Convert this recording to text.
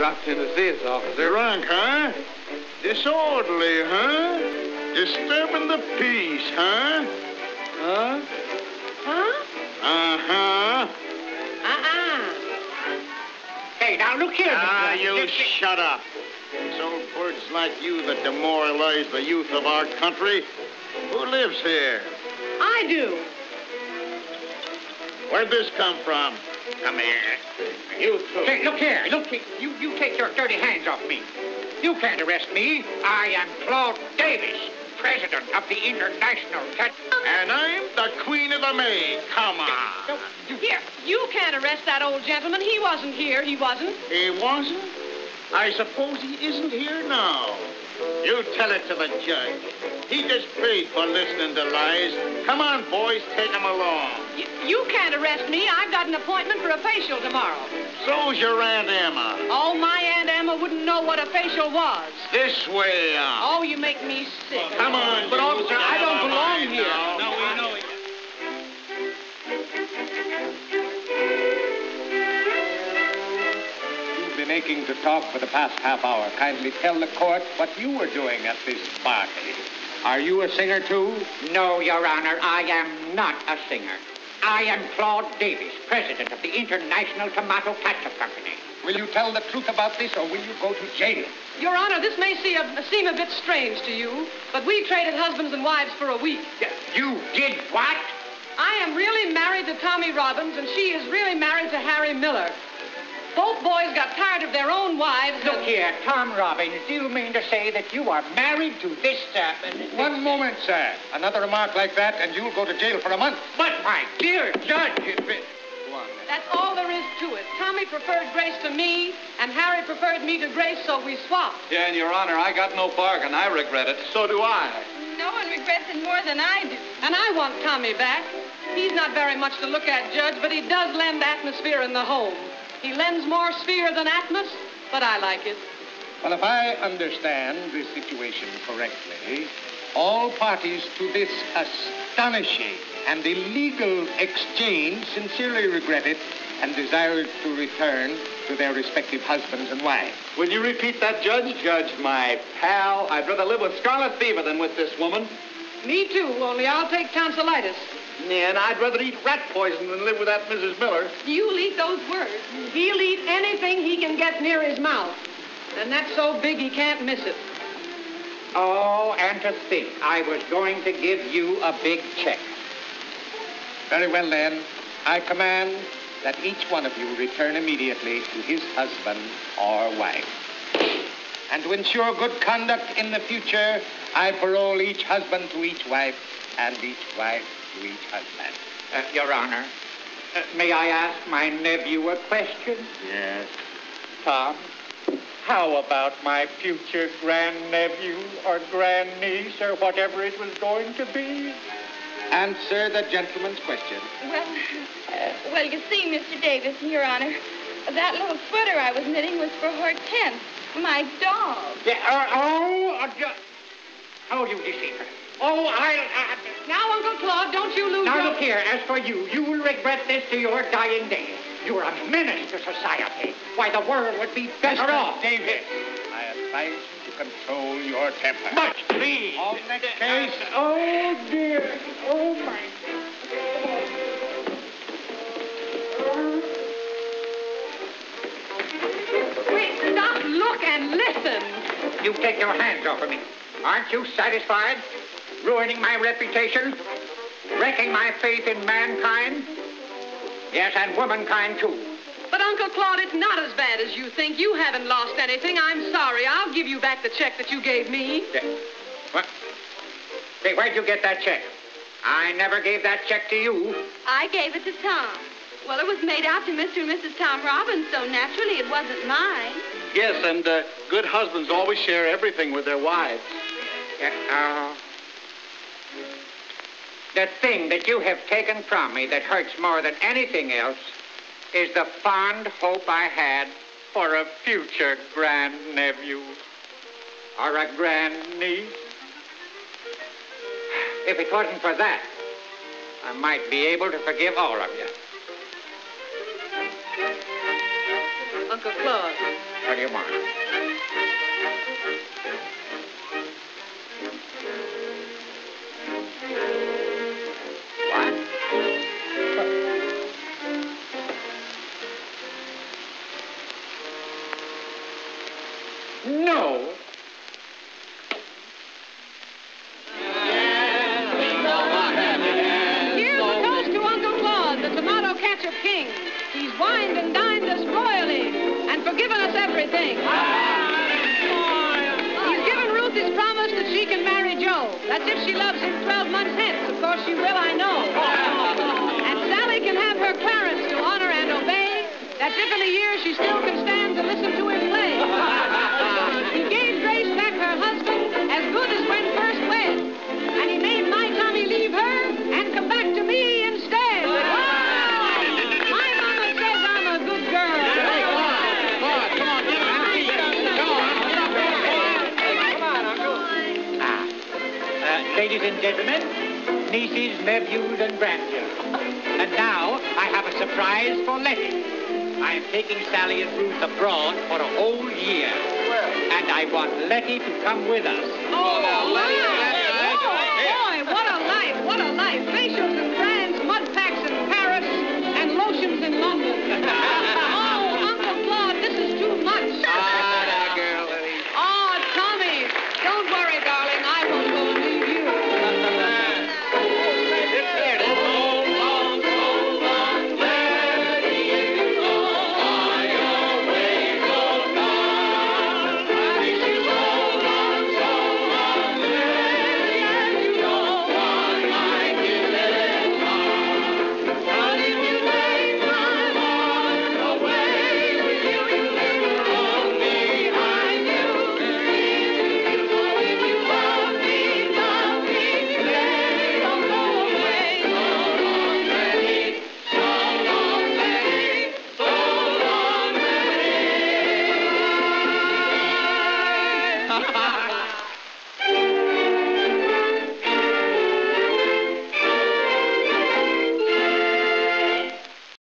dropped in to see us, officer. Drunk, huh? Disorderly, huh? Disturbing the peace, huh? Huh? Huh? Uh-huh. Hey, now look here, Ah, Mr. you shut up. It's old birds like you that demoralize the youth of our country. Who lives here? I do. Where'd this come from? Come here. You two. Hey, look here. You take your dirty hands off me. You can't arrest me. I am Claude Davis, president of the International Cat. And I'm the Queen of the May. Come on. Here, you can't arrest that old gentleman. He wasn't here. He wasn't. He wasn't? I suppose he isn't here now. You tell it to the judge. He gets paid for listening to lies. Come on, boys, take him along. You can't arrest me. I've got an appointment for a facial tomorrow. So's your Aunt Emma. Oh, my Aunt Emma wouldn't know what a facial was. This way out. Oh, you make me sick. Come on, But, officer, I don't belong here. No, we know it. You've been aching to talk for the past half hour. Kindly tell the court what you were doing at this party. Are you a singer, too? No, Your Honor, I am not a singer. I am Claude Davis, president of the International Tomato Ketchup Company. Will you tell the truth about this, or will you go to jail? Your Honor, this may seem a bit strange to you, but we traded husbands and wives for a week. You did what? I am really married to Tommy Robbins, and she is really married to Harry Miller. Both boys got tired of their own wives. Look here, Tom Robbins, do you mean to say that you are married to this, One moment, sir. Another remark like that, and you'll go to jail for a month. But, my dear judge, Go on, then. That's all there is to it. Tommy preferred Grace to me, and Harry preferred me to Grace, so we swapped. Yeah, and Your Honor, I got no bargain. I regret it. So do I. No one regrets it more than I do. And I want Tommy back. He's not very much to look at, Judge, but he does lend atmosphere in the home. He lends more sphere than atmos, but I like it. Well, if I understand this situation correctly, all parties to this astonishing and illegal exchange sincerely regret it and desire to return to their respective husbands and wives. Will you repeat that, Judge? Judge, my pal, I'd rather live with scarlet fever than with this woman. Me too, only I'll take tonsillitis. Yeah, and I'd rather eat rat poison than live with that Mrs. Miller. You'll eat those words. He'll eat anything he can get near his mouth. And that's so big he can't miss it. Oh, and to think I was going to give you a big check. Very well, then. I command that each one of you return immediately to his husband or wife. And to ensure good conduct in the future, I parole each husband to each wife and each wife to each husband. Your Honor, may I ask my nephew a question? Yes. Tom, how about my future grandnephew or grandniece or whatever it was going to be? Answer the gentleman's question. Well, you see, Mr. Davis, Your Honor, that little sweater I was knitting was for Hortense, my dog. Yeah, how you deceive her? Oh, Now, Uncle Claude, don't you lose Now, your... look here. As for you, you will regret this to your dying day. You're a menace to society. Why, the world would be better off. Davis, I advise you to control your temper. But please. On next case. Oh, dear. Oh, my. Wait, stop, look, and listen. You take your hands off of me. Aren't you satisfied? Ruining my reputation? Wrecking my faith in mankind? Yes, and womankind, too. But, Uncle Claude, it's not as bad as you think. You haven't lost anything. I'm sorry. I'll give you back the check that you gave me. What? Say, where'd you get that check? I never gave that check to you. I gave it to Tom. Well, it was made out to Mr. and Mrs. Tom Robbins, so naturally it wasn't mine. Yes, and good husbands always share everything with their wives. The thing that you have taken from me that hurts more than anything else is the fond hope I had for a future grandnephew or a grandniece. If it wasn't for that, I might be able to forgive all of you. Uncle Claude. What do you want? What? No. Here's a toast to Uncle Claude, the tomato ketchup king. He's wined and dined us royally and forgiven us everything. He's given Ruth his promise that she can marry Joe. That's if she loves him 12 months hence. Of course she will, I know. And Sally can have her Clarence to honor and obey. That's if in a year she still can stand to listen to him play. He gave Grace back her husband as good as when first wed. And he made my Tommy leave her and come back to me instead. My mama says I'm a good girl. Ladies and gentlemen, nieces, nephews, and grandchildren. And now I have a surprise for Letty. I am taking Sally and Ruth abroad for a whole year. And I want Letty to come with us. Oh, my.